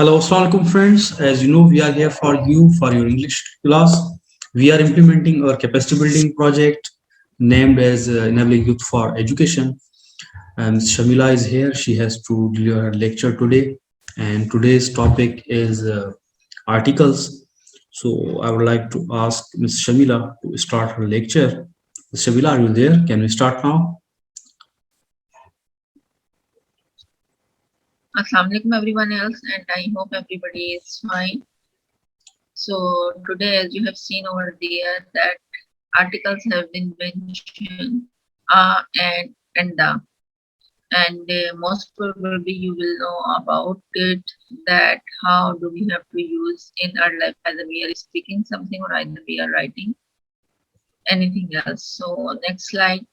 Hello, Assalamualaikum friends. As you know, we are here for you for your English class. We are implementing our capacity building project named as Enabling Youth for Education. And Shamila is here. She has to deliver her lecture today. And today's topic is articles. So I would like to ask Ms. Shamila to start her lecture. Ms. Shamila, are you there? Can we start now? Assalamu alaikum everyone else, and I hope everybody is fine. So today, as you have seen over there, that articles have been mentioned and the, and most probably you will know about it, that how do we have to use in our life, either we are speaking something or either we are writing anything else. So next slide.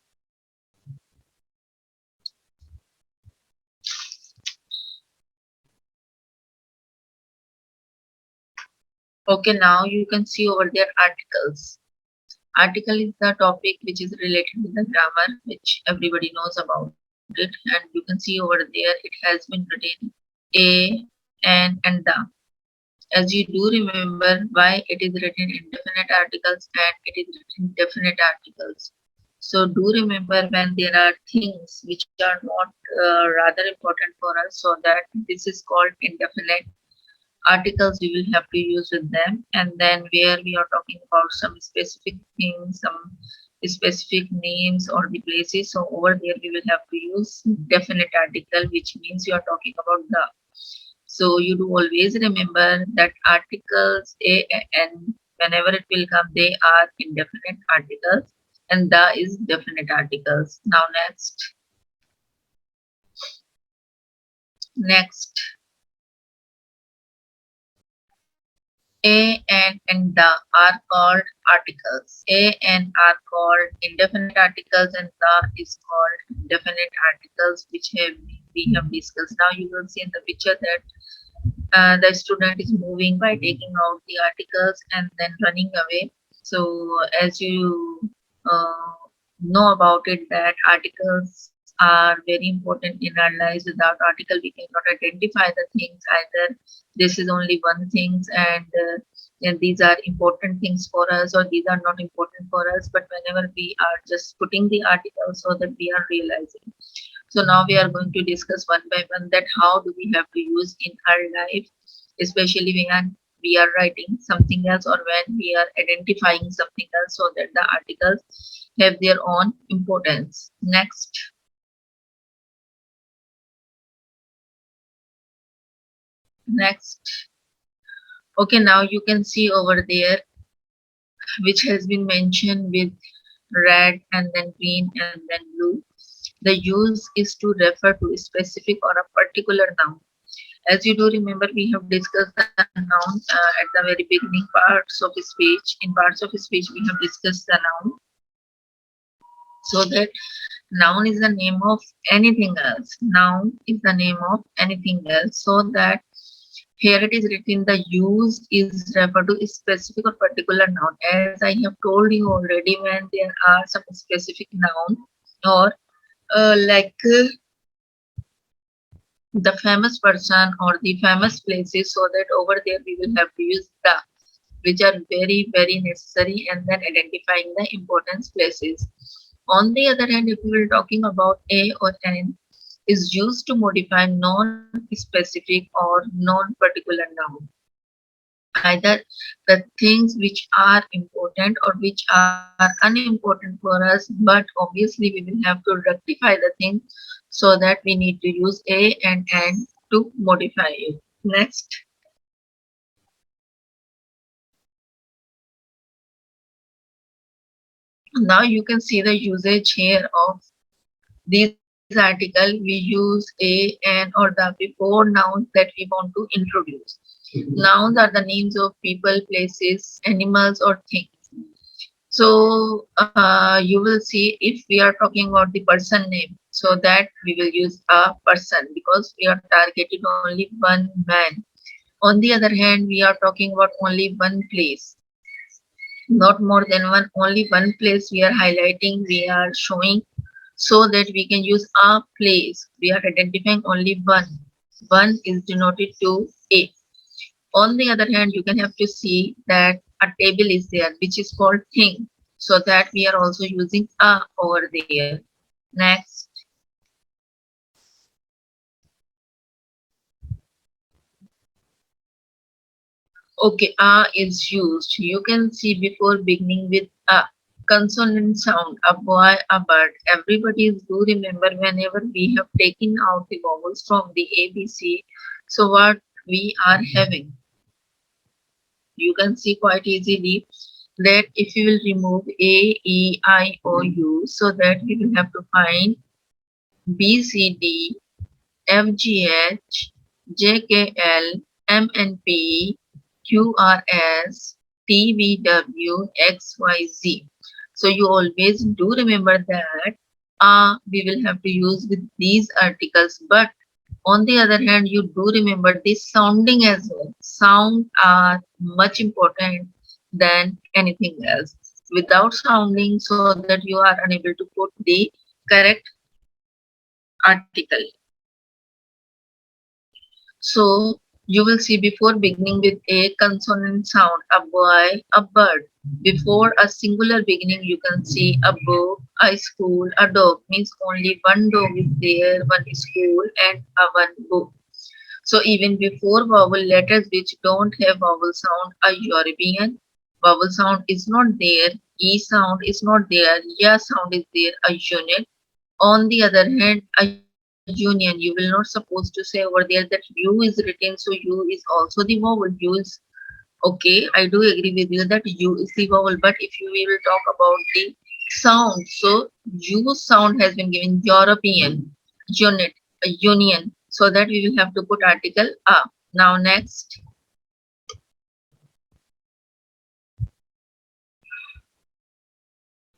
Okay, now you can see over there articles. Article is the topic which is related with the grammar, which everybody knows about it, and you can see over there it has been written a, and the. As you do remember why it is written in definite articles and it is written definite articles. So do remember when there are things which are not rather important for us, so that this is called indefinite articles we will have to use with them. And then where we are talking about some specific things, some specific names or the places, so over there we will have to use definite article, which means you are talking about the. So you do always remember that articles a and whenever it will come, they are indefinite articles, and the is definite articles. Now next A and the are called articles. A and are called indefinite articles, and the is called definite articles, which we have discussed. Now you will see in the picture that the student is moving by taking out the articles and then running away. So as you uh, know about it, that articles are very important in our lives. Without article we cannot identify the things, either this is only one things, and these are important things for us, or these are not important for us, but whenever we are just putting the article, so that we are realizing. So now we are going to discuss one by one that how do we have to use in our life, especially when we are writing something else or when we are identifying something else, so that the articles have their own importance. Next. Okay, now you can see over there, which has been mentioned with red and then green and then blue. The use is to refer to a specific or a particular noun. As you do remember, we have discussed the noun at the very beginning parts of a speech. In parts of a speech, we have discussed the noun. So that noun is the name of anything else. Noun is the name of anything else. So that here it is written, the use is referred to a specific or particular noun. As I have told you already, when there are some specific noun or the famous person or the famous places, so that over there we will have to use the, which are very necessary, and then identifying the importance places. On the other hand, if we were talking about a or an, is used to modify non-specific or non-particular noun, either the things which are important or which are unimportant for us, but obviously we will have to rectify the thing, so that we need to use a and an to modify it. Next. Now you can see the usage here of these articles. We use a, an, or the before nouns that we want to introduce. Nouns are the names of people, places, animals, or things. So you will see, if we are talking about the person name, so that we will use a person, because we are targeted only one man. On the other hand, we are talking about only one place, not more than one, only one place we are highlighting, we are showing, so that we can use a place. We are identifying only one. One is denoted to a. On the other hand, you can have to see that a table is there which is called thing, so that we are also using a over there. Next. Okay, a is used. You can see before beginning with a consonant sound, a boy, a bird. Everybody do remember whenever we have taken out the vowels from the ABC. So what we are having, you can see quite easily that if you will remove A, E, I, O, U, so that we will have to find B, C, D, F, G, H, J, K, L, M, N, P, Q, R, S, T, V, W, X, Y, Z. So you always do remember that we will have to use with these articles, but on the other hand, you do remember this sounding as well. Sound are much important than anything else. Without sounding, so that you are unable to put the correct article. So you will see before beginning with a consonant sound, a boy, a bird. Before a singular beginning, you can see a book, a school, a dog. Means only one dog is there, one school, and a one book. So even before vowel letters which don't have vowel sound, a European vowel sound is not there, E sound is not there, Ya sound is there, a unit. On the other hand, a union, you will not supposed to say over there that U is written, so U is also the vowel. U is okay. I do agree with you that U is the vowel, but if you will talk about the sound, so U sound has been given European, unit, a union, so that we will have to put article a. Now next.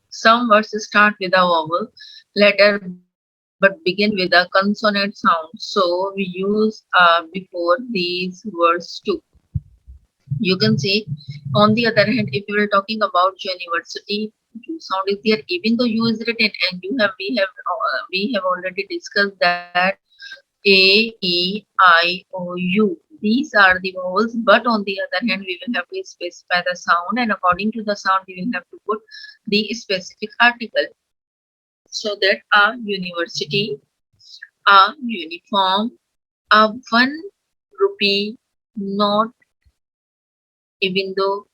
Some words start with a vowel letter but begin with a consonant sound. So we use before these words too. You can see. On the other hand, if we were talking about university, U sound is there, even though U is written, and you have we have already discussed that A, E, I, O, U. These are the vowels, but on the other hand, we will have to specify the sound, and according to the sound, we will have to put the specific article. So that a university, a uniform, a 1 rupee note, even though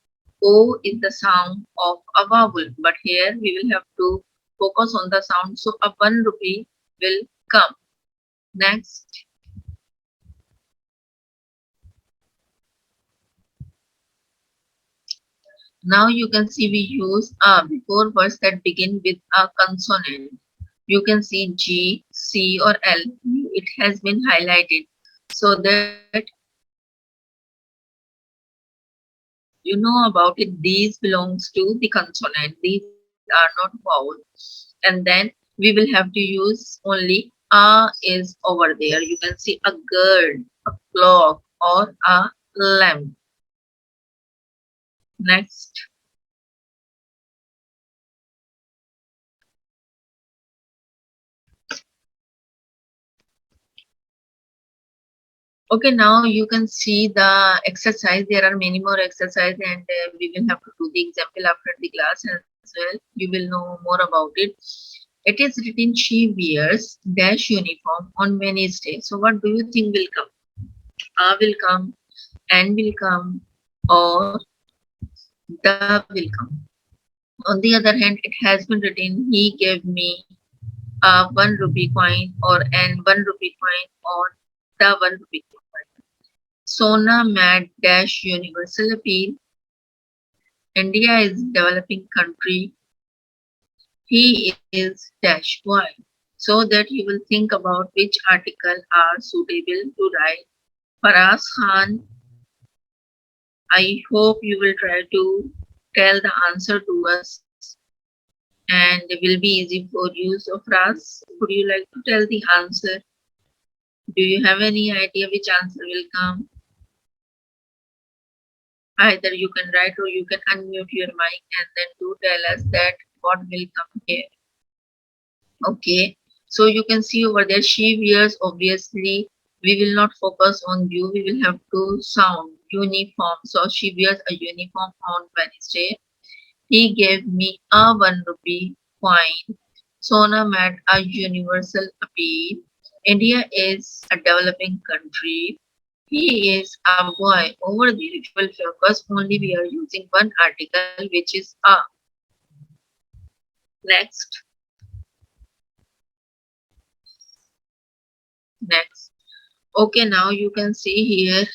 O is the sound of a vowel, but here we will have to focus on the sound. So a 1 rupee will come. Next. Now you can see we use a before words that begin with a consonant. You can see G, C or L. It has been highlighted so that you know about it. These belongs to the consonant. These are not vowel. And then we will have to use only a is over there. You can see a girl, a clock or a lamp. Next. Okay, now you can see the exercise. There are many more exercise, and we will have to do the example after the class as well. You will know more about it. It is written she wears dash uniform on Wednesday. So what do you think will come? A will come, N will come, or the will come. On the other hand, it has been written he gave me a 1 rupee coin or an 1 rupee coin or the 1 rupee coin. Sona mad dash universal appeal. India is developing country. He is dash boy. So that you will think about which article are suitable to write. Faraz Khan, I hope you will try to tell the answer to us and it will be easy for you. So Faraz, would you like to tell the answer? Do you have any idea which answer will come? Either you can write or you can unmute your mic and then do tell us that what will come here. Okay, so you can see over there she wears, obviously we will not focus on you, we will have to sound uniform. So she wears a uniform on Wednesday. He gave me a 1 rupee coin. Sona made a universal appeal. India is a developing country. He is a boy. Over there, if you will focus, only we are using one article, which is a. Next, next. Okay, now you can see here.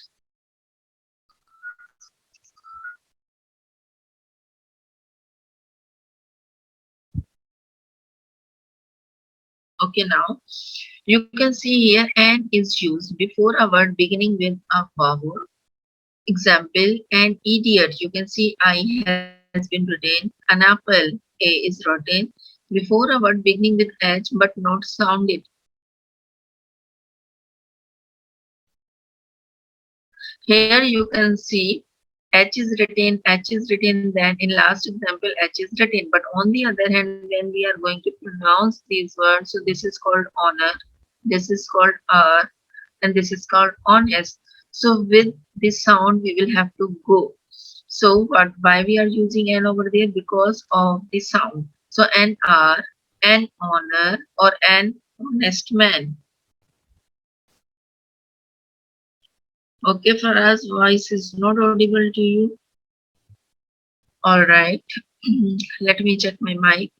Okay, now you can see here an is used before a word beginning with a vowel. Example, an idiot. You can see I has been written. An apple, A is written before a word beginning with H but not sounded. Here you can see H is written, then in last example H is written. But on the other hand, when we are going to pronounce these words, so this is called honor, this is called R, and this is called honest. So with this sound, we will have to go. So what? Why we are using N over there? Because of the sound. So N R, an honor, or an honest man. Okay, for us, voice is not audible to you. All right. Let me check my mic.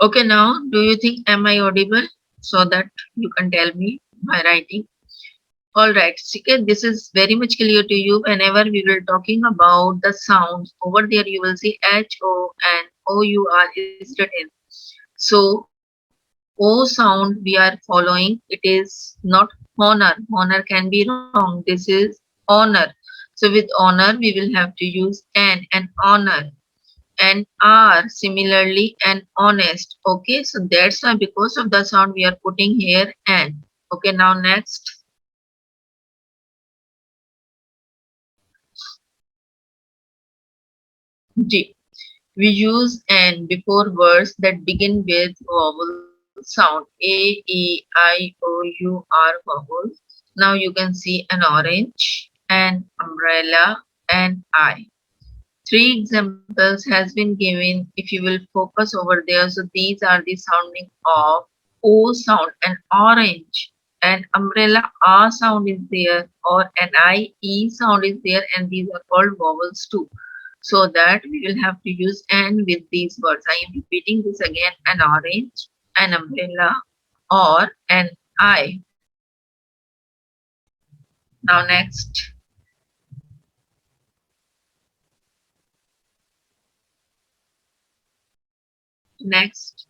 Okay, now do you think am I audible? So that you can tell me by writing. All right, Sikhet, this is very much clear to you. Whenever we were talking about the sounds, over there you will see H O and O U R is written. So O sound we are following, it is not honor. Honor can be wrong. This is honor. So with honor we will have to use and honor, and R similarly, and honest. Okay, so that's why because of the sound we are putting here and. Okay, now next. G. We use N before words that begin with vowel sound. A, E, I, O, U, R vowels. Now you can see an orange, an umbrella, and I. Three examples has been given. If you will focus over there, so these are the sounding of O sound, an orange, an umbrella A sound is there, or an I E sound is there, and these are called vowels too. So that we will have to use N with these words. I am repeating this again: an orange, an umbrella, or an I. Now next. Next.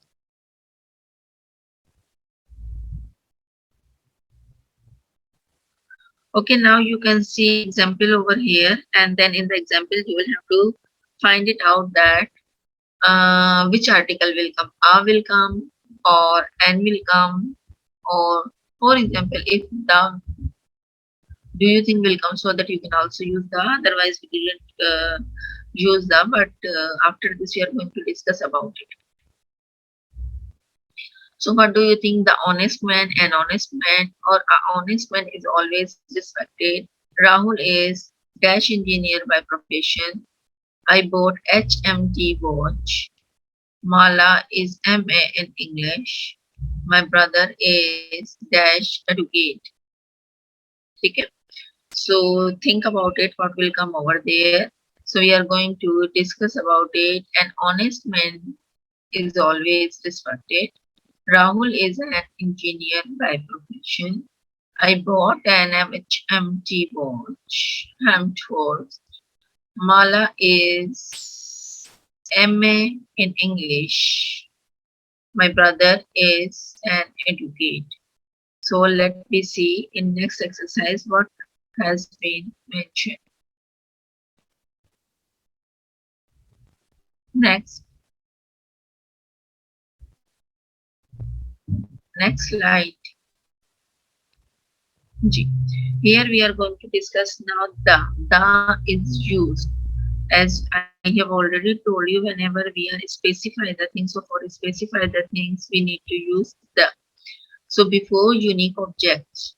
Okay, now you can see example over here, and then in the example you will have to find it out that which article will come. A will come, or N will come, or for example, if the do you think will come, so that you can also use the. Otherwise, we didn't use the. But after this, we are going to discuss about it. So what do you think? The honest man, an honest man, or a honest man is always respected. Rahul is dash engineer by profession. I bought HMT watch. Mala is MA in English. My brother is dash educate. Okay. So think about it. What will come over there? So we are going to discuss about it. An honest man is always respected. Rahul is an engineer by profession. I bought an MHMT watch. Hamtworth. Mala is MA in English. My brother is an educate. So let me see in next exercise what has been mentioned. Next. Next slide. G. Here we are going to discuss now the. The is used. As I have already told you, whenever we are specify the things, so for specify the things, we need to use the. So before unique objects,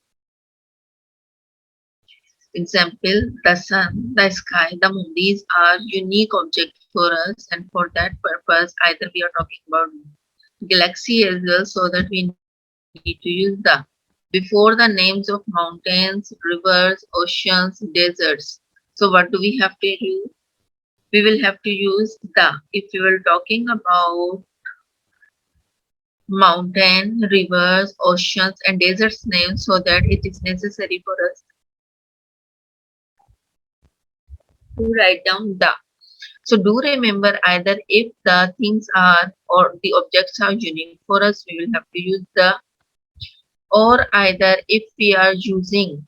Example, the sun, the sky, the moon. These are unique objects for us, and for that purpose, either we are talking about galaxy as well, so that we need to use the before the names of mountains, rivers, oceans, deserts. So what do we have to use? We will have to use the. If we were talking about mountain, rivers, oceans, and deserts names, so that it is necessary for us to write down the. So do remember, either if the things are or the objects are unique for us, we will have to use the, or either if we are using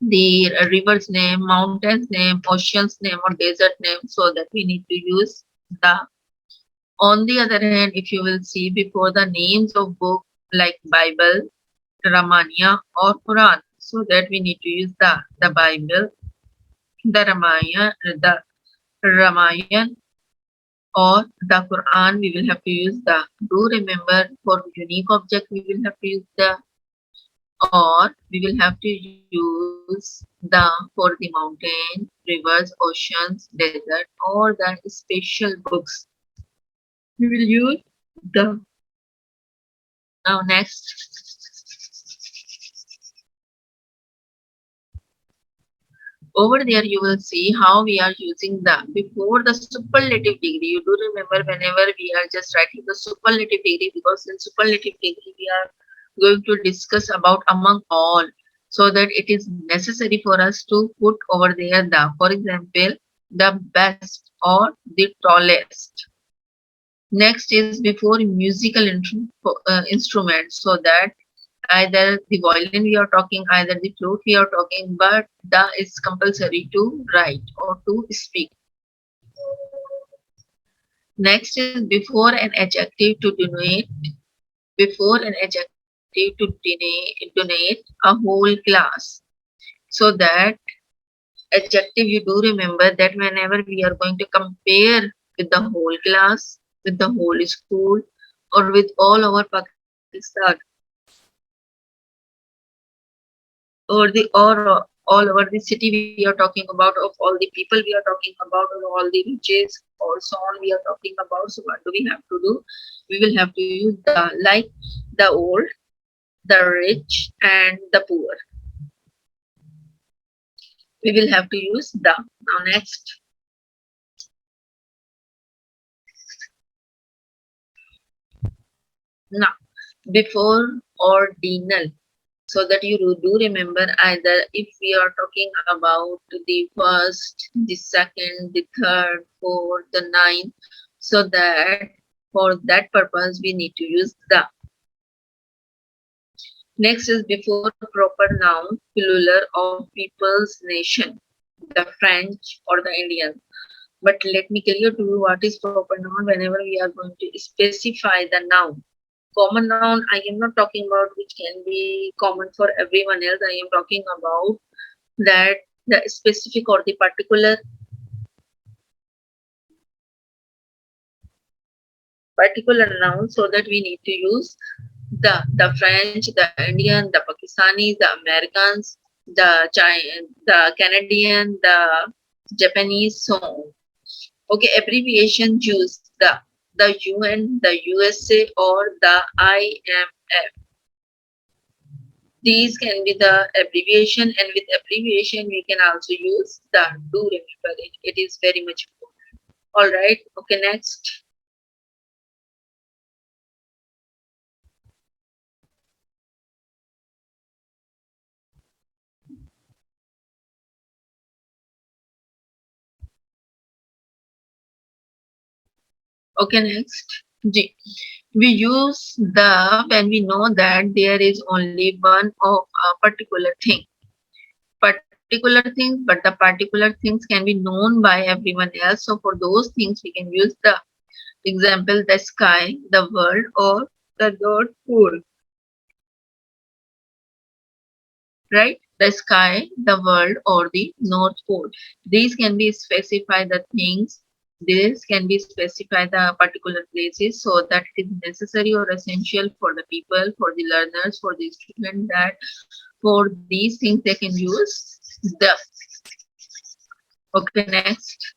the river's name, mountain's name, ocean's name, or desert name, so that we need to use the. On the other hand, if you will see before the names of book like Bible, Ramayana, or Quran, so that we need to use the Bible, the Ramayana, or the Quran, we will have to use the. Do remember, for unique object, we will have to use the, or we will have to use the for the mountain, rivers, oceans, desert, or the special books. We will use the. Now next, over there you will see how we are using the before the superlative degree. You do remember, whenever we are just writing the superlative degree, because in superlative degree we are going to discuss about among all, so that it is necessary for us to put over there the, for example, the best or the tallest. Next is before musical instruments, so that either the violin we are talking, either the flute we are talking, but the is compulsory to write or to speak. Next is before an adjective to denote, before an adjective to donate a whole class. So that adjective, you do remember that whenever we are going to compare with the whole class, with the whole school, or with all over Pakistan, or all over the city we are talking about, of all the people we are talking about, or all the riches or so on we are talking about. So what do we have to do? We will have to use the, like the old, the rich, and the poor. We will have to use the. Now next, now before ordinal, so that you do remember, either if we are talking about the first, the second, the third, fourth, the ninth, so that for that purpose we need to use the. Next is before proper noun plural of people's nation, the French or the Indian. But let me clear to you what is proper noun. Whenever we are going to specify the noun, common noun, I am not talking about which can be common for everyone else. I am talking about that the specific or the particular noun, so that we need to use the French, the Indian, the Pakistanis, the Americans, the Canadian, the Japanese, so on. Okay, abbreviation, use the UN, the USA, or the IMF. These can be the abbreviation, and with abbreviation we can also use the. Do remember it. It is very much important. All right. Okay. Next. Okay. Next. G. We use the when we know that there is only one of a particular thing. Particular things, but the particular things can be known by everyone else. So for those things we can use the. Example, the sky, the world, or the North Pole. Right? The sky, the world, or the North Pole. These can be specified the things. This can be specified the particular places, so that it is necessary or essential for the people, for the learners, for the student, that for these things they can use The. Okay, next.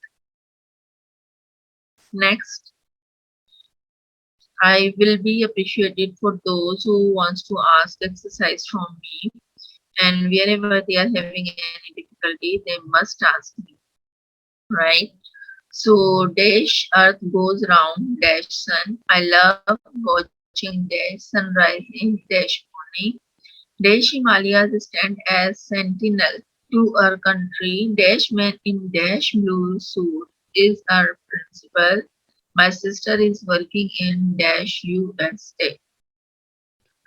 Next. I will be appreciated for those who wants to ask exercise from me, and wherever they are having any difficulty, they must ask me, right? So dash earth goes round dash sun. I love watching dash sunrise in dash morning. Dash Himalayas stand as sentinel to our country. Dash man in dash blue suit is our principal. My sister is working in dash USA,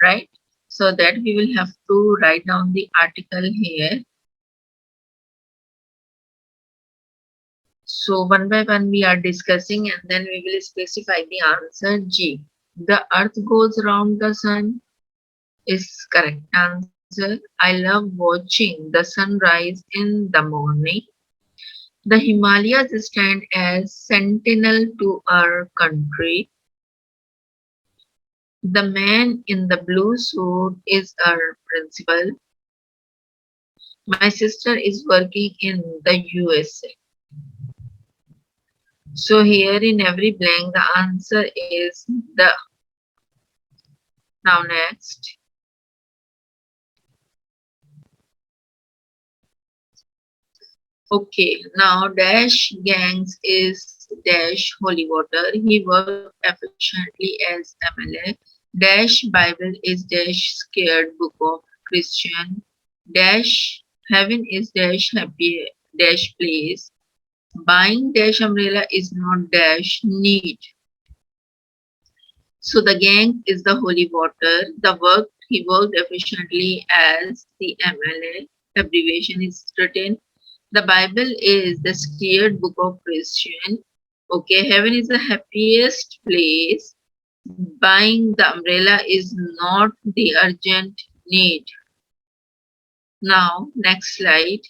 right? So that we will have to write down the article here. So one by one we are discussing and then we will specify the answer G. The earth goes around the sun is correct answer. I love watching the sunrise in the morning. The Himalayas stand as sentinel to our country. The man in the blue suit is our principal. My sister is working in the USA. So here in every blank the answer is the. Now next. Okay, now Dash Gangs is Dash Holy Water. He worked efficiently as MLA. Dash Bible is Dash Scared Book of Christian. Dash Heaven is Dash Happy Dash Place. Buying Dash Umbrella is not Dash Need. So the gang is the holy water. He worked efficiently as the MLA. Abbreviation is written. The Bible is the scared book of Christian. Okay, heaven is the happiest place. Buying the umbrella is not the urgent need. Now, next slide.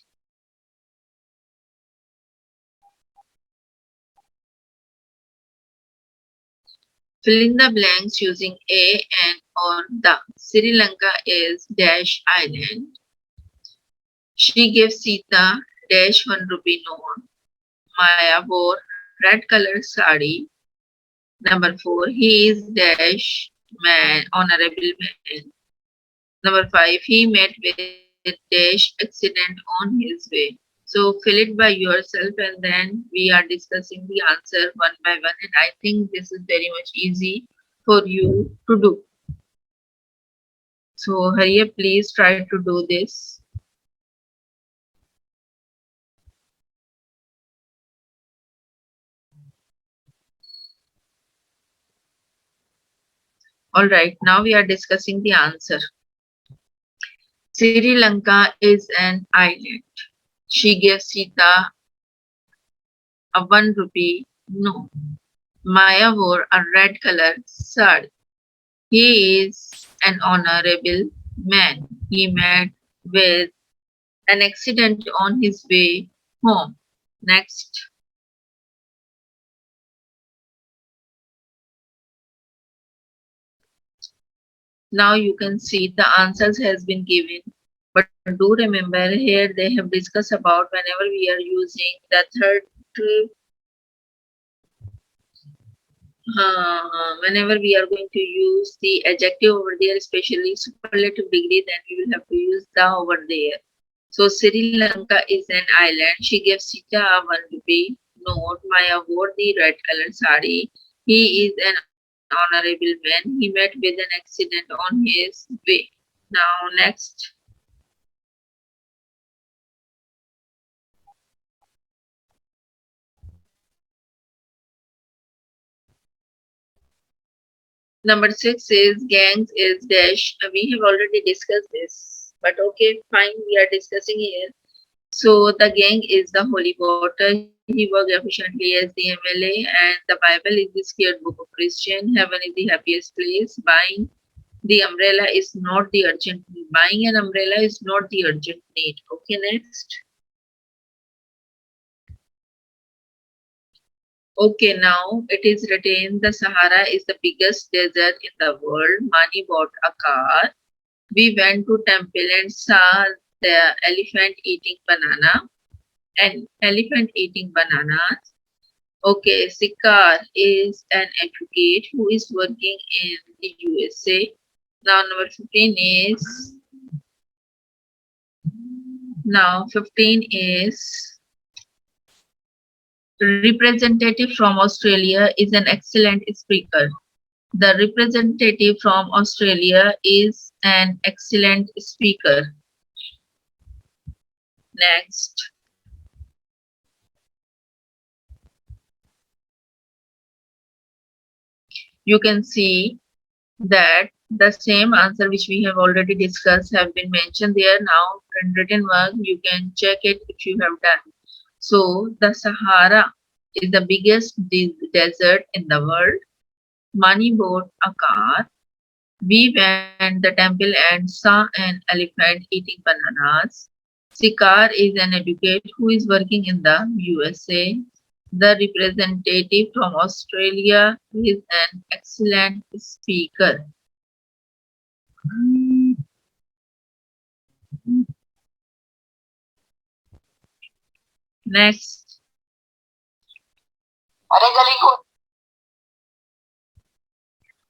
Fill in the blanks using a and or the. Sri Lanka is dash island. She gave Sita dash 1 rupee note. Maya wore red colored sari. Number 4, he is dash man, honorable man. Number 5, he met with dash accident on his way. So fill it by yourself and then we are discussing the answer one by one, and I think this is very much easy for you to do. So hurry up, please try to do this. Alright, now we are discussing the answer. Sri Lanka is an island. She gave Sita a 1 rupee note. Maya wore a red colored sari. He is an honorable man. He met with an accident on his way home. Next. Now you can see the answers has been given. But do remember here they have discussed about whenever we are using the third whenever we are going to use the adjective over there, especially superlative degree, then we will have to use the over there. So Sri Lanka is an island. She gave Sita a 1 rupee note. Maya wore the red colored sari. He is an honorable man. He met with an accident on his way. Now next. Number 6 is gangs is dash. We have already discussed this, but okay, fine, we are discussing here. So the gang is the holy water. He worked efficiently as the MLA, and the Bible is the scared book of Christian. Heaven is the happiest place. Buying the umbrella is not the urgent need. Buying an umbrella is not the urgent need. Okay, next. Okay, now it is written the Sahara is the biggest desert in the world. Mani bought a car. We went to temple and saw the elephant eating banana. An elephant eating bananas. Okay, Sikar is an advocate who is working in the USA. Now number 15 is representative from Australia is an excellent speaker. The representative from Australia is an excellent speaker. Next. You can see that the same answer which we have already discussed have been mentioned there. Now in written work you can check it if you have done. So the Sahara is the biggest desert in the world. Mani bought a car. We went the temple and saw an elephant eating bananas. Sikar is an advocate who is working in the USA. The representative from Australia is an excellent speaker. Next.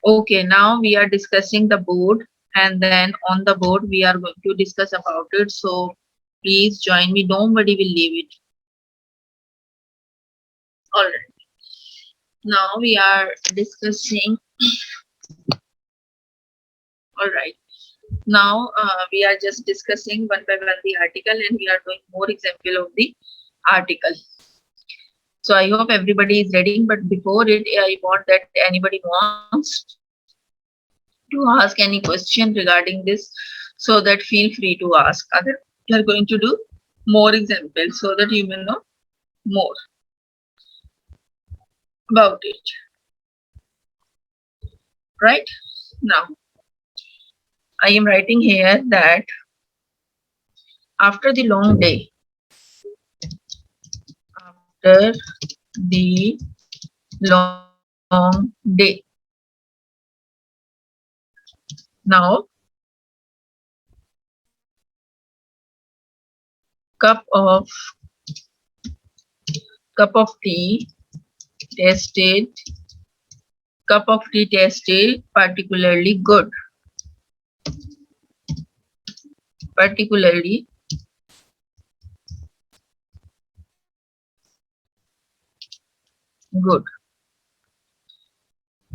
Okay, now we are discussing the board, and then on the board we are going to discuss about it. So please join me. Nobody will leave it. All right. Now we are discussing. All right. Now we are just discussing one by one the article, and we are doing more example of the article. So I hope everybody is ready, but before it, I want that anybody wants to ask any question regarding this, so that feel free to ask. Other we are going to do more examples so that you may know more about it. Right now, I am writing here that after the long day, after the long day. Now, cup of tea tasted particularly good. Particularly good.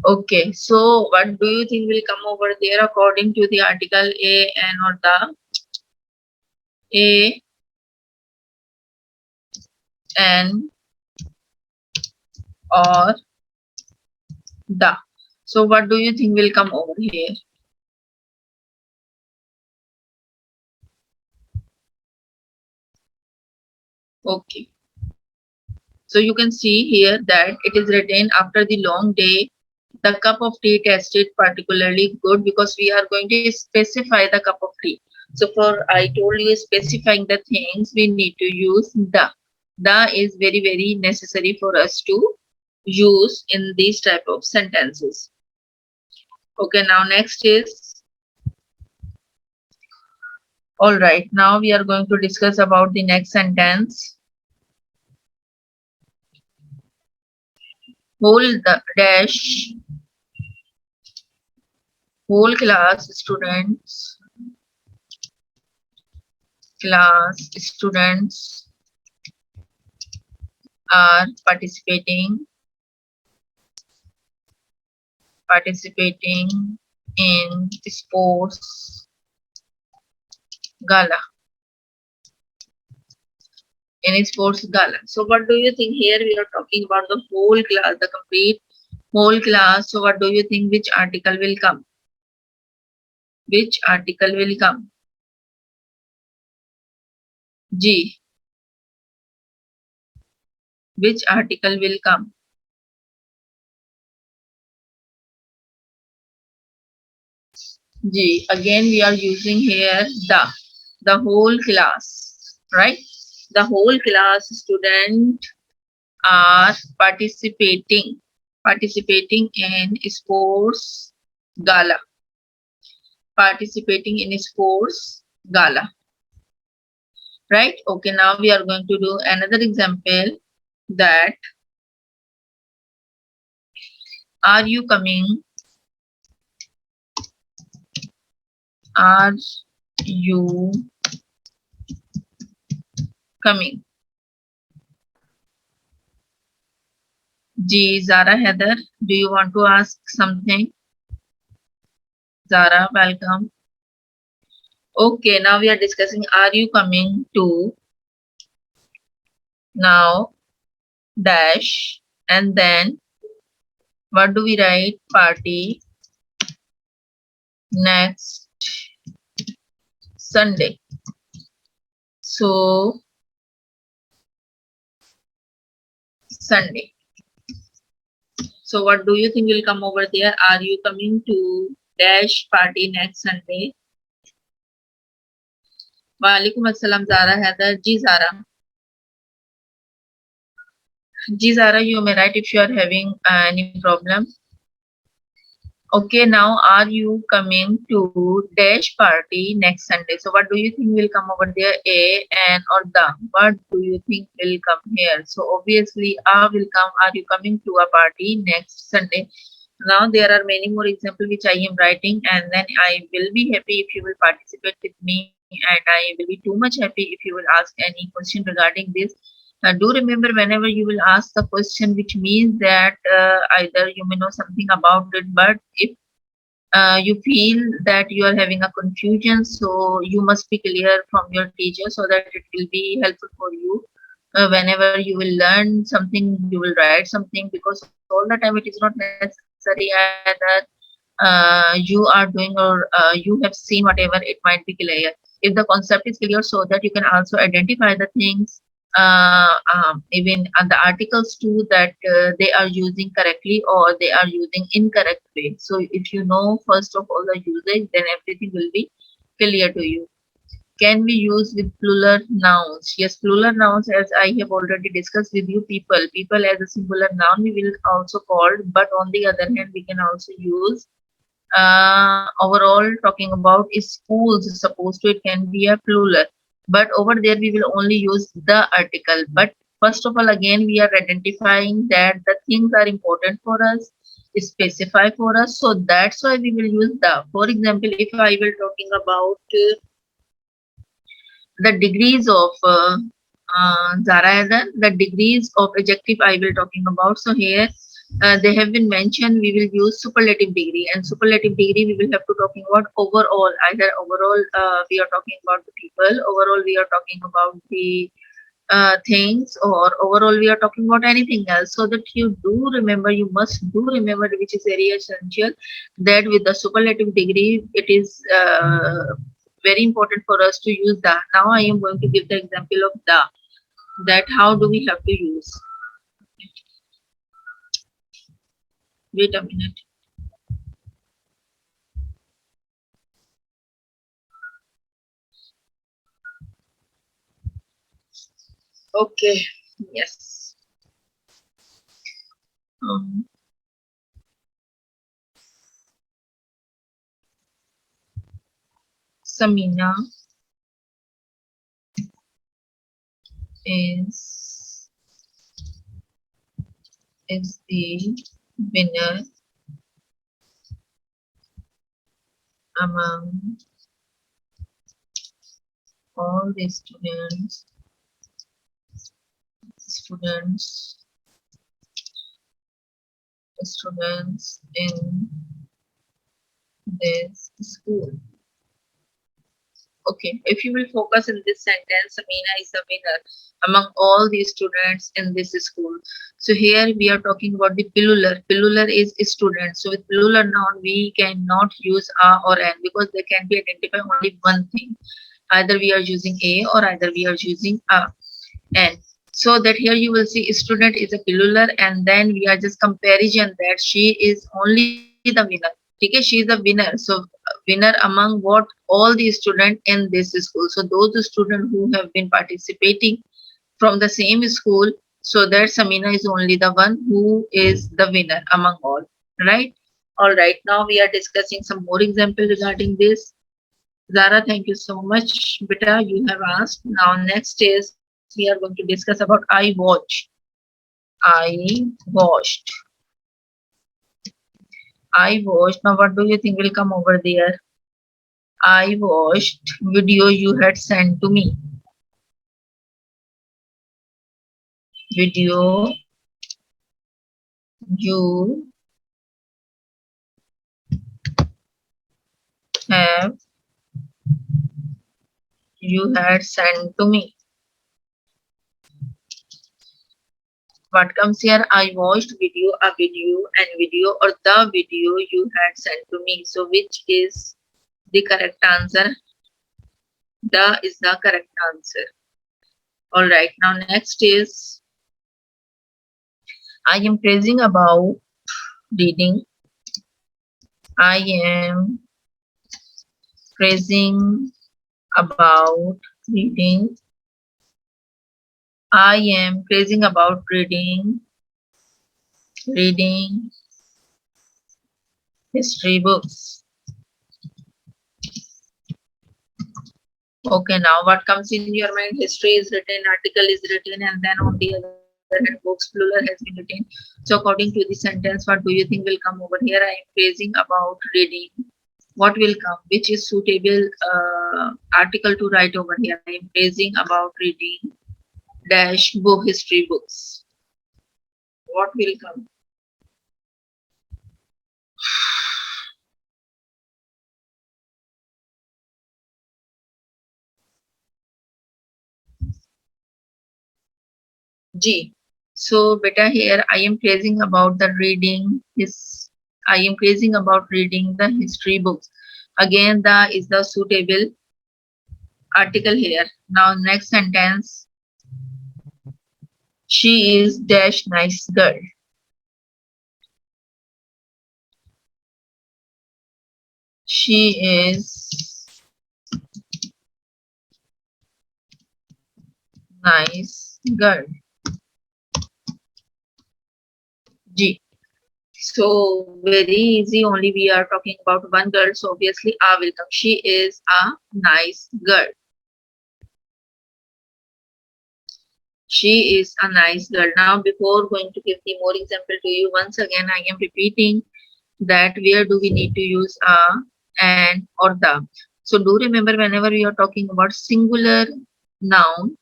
Okay, so what do you think will come over there according to the article A, N, or the? A, N, or the? So what do you think will come over here? Okay. So you can see here that it is written after the long day, the cup of tea tasted particularly good, because we are going to specify the cup of tea. So for I told you specifying the things, we need to use the. The is very, very necessary for us to use in these type of sentences. Okay, now next is, all right, now we are going to discuss about the next sentence. Whole class students are participating in sports gala. So what do you think here? We are talking about the whole class, the complete whole class. So what do you think? Which article will come? Which article will come? G. Which article will come? G. Again, we are using here the whole class, right? The whole class student are participating in sports gala. Participating in sports gala. right? Okay, now we are going to do another example, that are you coming, are you coming? Ji, Zara Heather, do you want to ask something? Zara, welcome. Okay, now we are discussing, are you coming to, now dash, and then what do we write? Party next Sunday. So Sunday. So what do you think will come over there? Are you coming to dash party next Sunday? Walaikum assalam, Zara Heather. Ji Zara. Ji Zara, you may write if you are having any problem. Okay, now are you coming to dash party next Sunday? So what do you think will come over there? A, and or the? What do you think will come here? So obviously A will come. Are you coming to a party next Sunday? Now there are many more examples which I am writing, and then I will be happy if you will participate with me, and I will be too much happy if you will ask any question regarding this. Do remember, whenever you will ask the question, which means that either you may know something about it, but if you feel that you are having a confusion, so you must be clear from your teacher so that it will be helpful for you. Whenever you will learn something, you will write something, because all the time it is not necessary that you are doing, or you have seen whatever, it might be clear. If the concept is clear, so that you can also identify the things, even on the articles too, that they are using correctly or they are using incorrect way. So if you know first of all the usage, then everything will be clear to you. Can we use with plural nouns? Yes, plural nouns, as I have already discussed with you, people. People as a singular noun we will also call, but on the other hand, we can also use overall, talking about is schools, supposed to it can be a plural, but over there we will only use the article. But first of all, again we are identifying that the things are important for us, specify for us, so that's why we will use the. For example, if I will talking about the degrees of Zara, the degrees of adjective I will talking about. So here they have been mentioned, we will use superlative degree, and superlative degree we will have to talking about overall. Either overall we are talking about the people, overall we are talking about the things, or overall we are talking about anything else, so that you do remember, you must do remember, which is very essential, that with the superlative degree it is very important for us to use the. Now I am going to give the example of the, that how do we have to use. Wait a minute. Okay, yes. um, Samina is the winner among all the students in this school. Okay, if you will focus in this sentence, Samina is the winner among all the students in this school. So here we are talking about the plural. Plural is student. So with plural noun, we cannot use a or an, because they can be identified only one thing. Either we are using a, or either we are using a, n. So that here you will see student is a plural, and then we are just comparison that she is only the winner. Okay, she is the winner. So winner among what? All the students in this school. So those students who have been participating from the same school, so that Samina is only the one who is the winner among all. Right? All right. Now we are discussing some more example regarding this. Zara, thank you so much. Beta, you have asked. Now, next is we are going to discuss about I watch. I watched. I watched. Now, what do you think will come over there? I watched video you had sent to me. Video you have you had sent to me. What comes here? I watched video, a video, and video, or the video you had sent to me. So which is the correct answer? The is the correct answer. All right. Now next is I am praising about reading. I am praising about reading. I am praising about reading history books. Okay, now what comes in your mind? History is written, article is written, and then on the other hand, books plural has been written. So according to the sentence, what do you think will come over here? I am praising about reading. What will come? Which is suitable article to write over here? I am praising about reading dash book history books. What will come? G. So beta here I am praising about the reading is I am praising about reading the history books. Again, the is the suitable article here. Now next sentence. She is dash nice girl. She is nice girl. G. So very easy, only we are talking about one girl, so obviously A will come. She is a nice girl. She is a nice girl. Now before going to give the more example to you, once again I am repeating that where do we need to use a, and, or the. So do remember whenever we are talking about singular noun,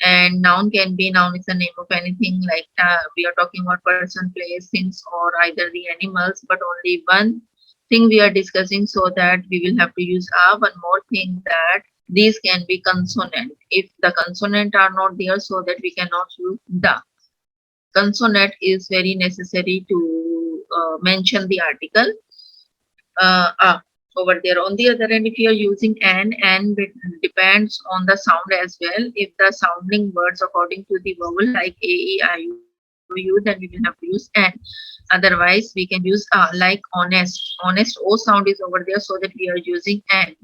and noun can be, noun is the name of anything, like we are talking about person, place, things, or either the animals, but only one thing we are discussing, so that we will have to use a. One more thing, that these can be consonant. If the consonant are not there, so that we cannot use the. Consonant is very necessary to mention the article over there. On the other hand, if you are using an depends on the sound as well. If the sounding words according to the vowel like a, e, I, u, then we will have to use an. Otherwise, we can use like honest. Honest O sound is over there, so that we are using an.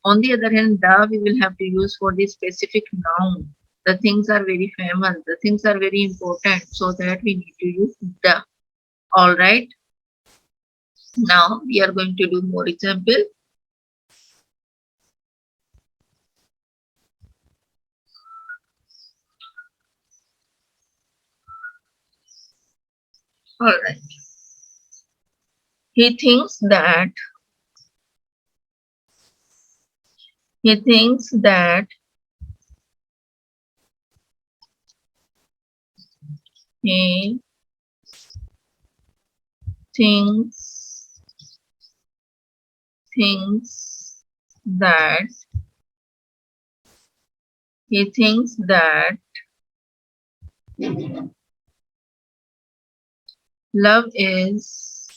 On the other hand, the we will have to use for the specific noun. The things are very famous. The things are very important, so that we need to use the. All right. Now we are going to do more example. All right. He thinks that he thinks that he thinks thinks that he thinks that love is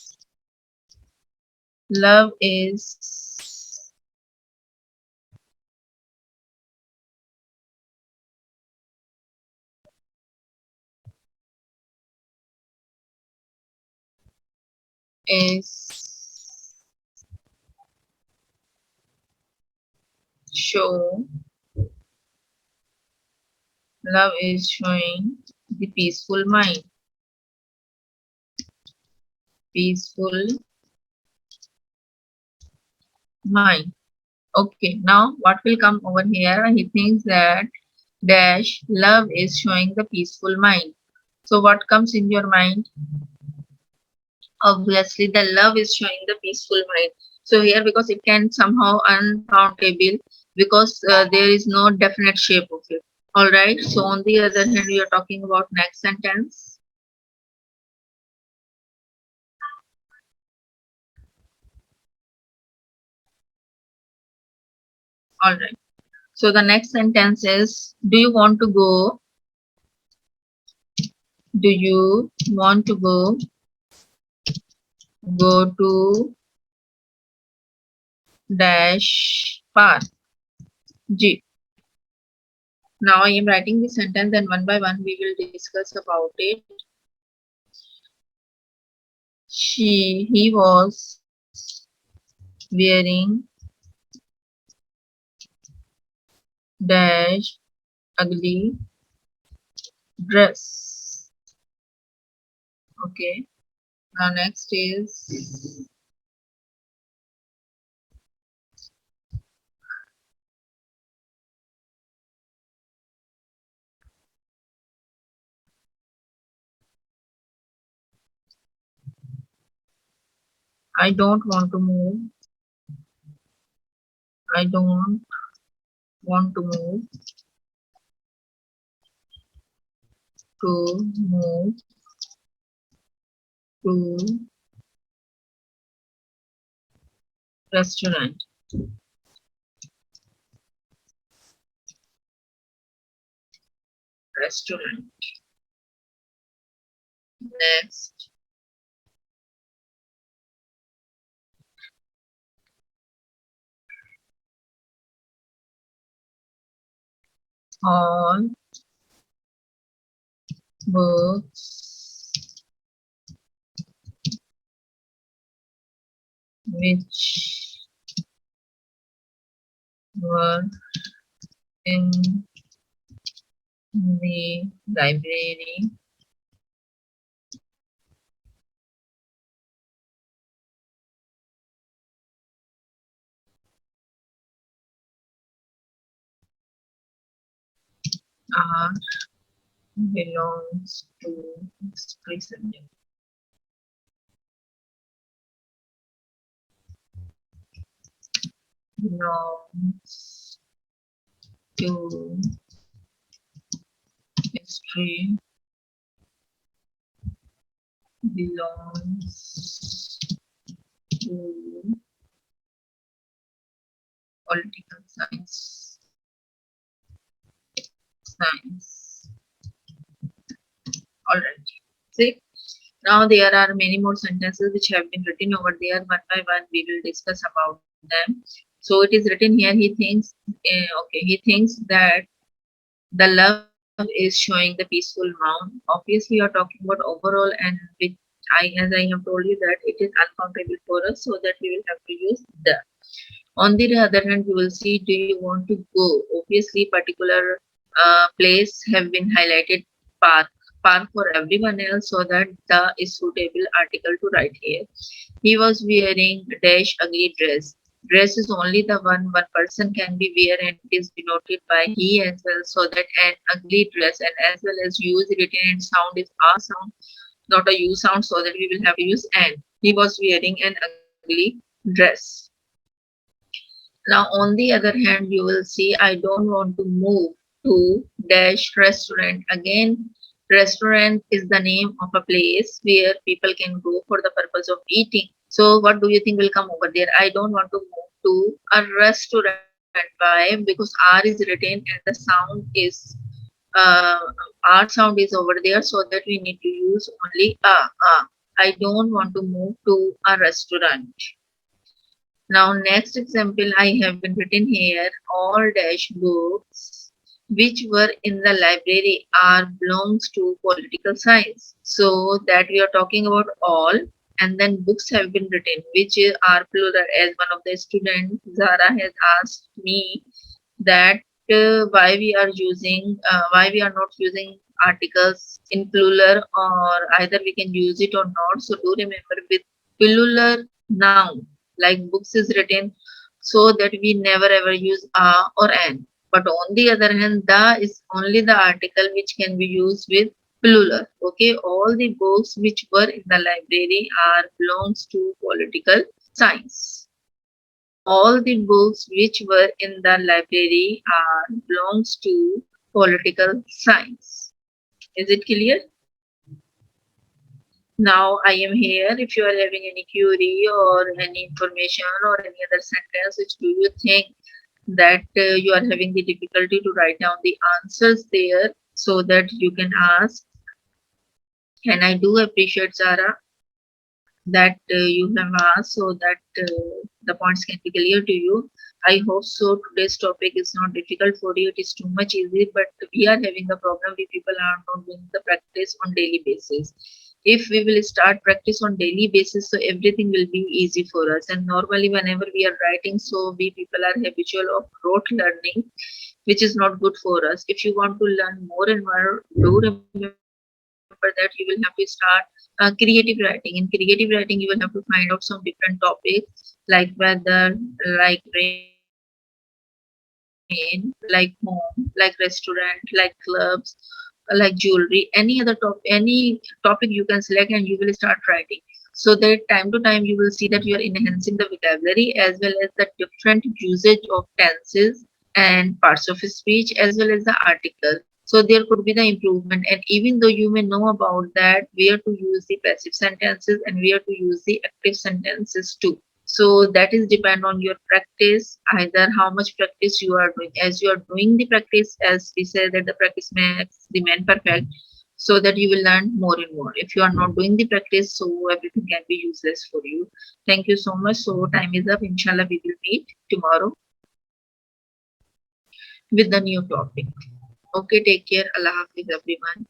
show love is showing the peaceful mind. Peaceful mind. Okay, now what will come over here? He thinks that dash love is showing the peaceful mind. So what comes in your mind? Obviously the love is showing the peaceful mind. So here, because it can somehow uncountable, because there is no definite shape of it. All right, so on the other hand, we are talking about next sentence. All right, so the next sentence is, do you want to go, do you want to go to dash park? G. Now I am writing the sentence, and one by one we will discuss about it. He was wearing dash ugly dress. Okay. Now next is, I don't want to move. I don't want to move to restaurant. Restaurant. Next, all books which were in the library are belongs to history subject. Belongs to history. Belongs to political science. Science. All right. See, now there are many more sentences which have been written over there. One by one, we will discuss about them. So it is written here. He thinks, okay, he thinks that the love is showing the peaceful mound. Obviously, you are talking about overall, and which as I have told you that it is uncountable for us, so that we will have to use the. On the other hand, you will see, do you want to go? Obviously, particular place have been highlighted, park. Park for everyone else, so that the is suitable article to write here. He was wearing dash ugly dress. Dress is only the one person can be wear, and it is denoted by he as well, so that an ugly dress, and as well as use written and sound is a sound, not a u sound, so that we will have to use an. He was wearing an ugly dress. Now, on the other hand, you will see, I don't want to move to dash restaurant. Again, restaurant is the name of a place where people can go for the purpose of eating. So, what do you think will come over there? I don't want to move to a restaurant. Why? Because R is written and the sound is uh, R sound is over there, so that we need to use only a. I don't want to move to a restaurant. Now, next example I have been written here, all dash books which were in the library are belongs to political science. So that we are talking about all, and then books have been written which are plural, as one of the students Zara has asked me that why we are not using articles in plural, or either we can use it or not. So do remember, with plural noun like books is written so that we never ever use a or an. But on the other hand, the is only the article which can be used with plural. Okay, all the books which were in the library are belongs to political science. All the books which were in the library are belongs to political science. Is it clear? Now I am here. If you are having any query or any information or any other sentence which do you think that you are having the difficulty to write down the answers there, so that you can ask. And I do appreciate, Zara, that you have asked, so that the points can be clear to you. I hope so. Today's topic is not difficult for you. It is too much easy, but we are having a problem. We people are not doing the practice on daily basis. If we will start practice on daily basis, so everything will be easy for us. And normally, whenever we are writing, so we people are habitual of rote learning, which is not good for us. If you want to learn more and more, do remember that you will have to start creative writing. In creative writing, you will have to find out some different topics like weather, like rain, like home, like restaurant, like clubs, like jewelry, any other any topic you can select, and you will start writing. So that time to time you will see that you are enhancing the vocabulary as well as the different usage of tenses and parts of speech as well as the article. So there could be the improvement. And even though you may know about that, where to use the passive sentences and where to use the active sentences too. So that is depend on your practice, either how much practice you are doing. As you are doing the practice, as we say that the practice makes the man perfect, so that you will learn more and more. If you are not doing the practice, so everything can be useless for you. Thank you so much. So time is up. Inshallah, we will meet tomorrow with the new topic. Okay, take care. Allah Hafiz, everyone.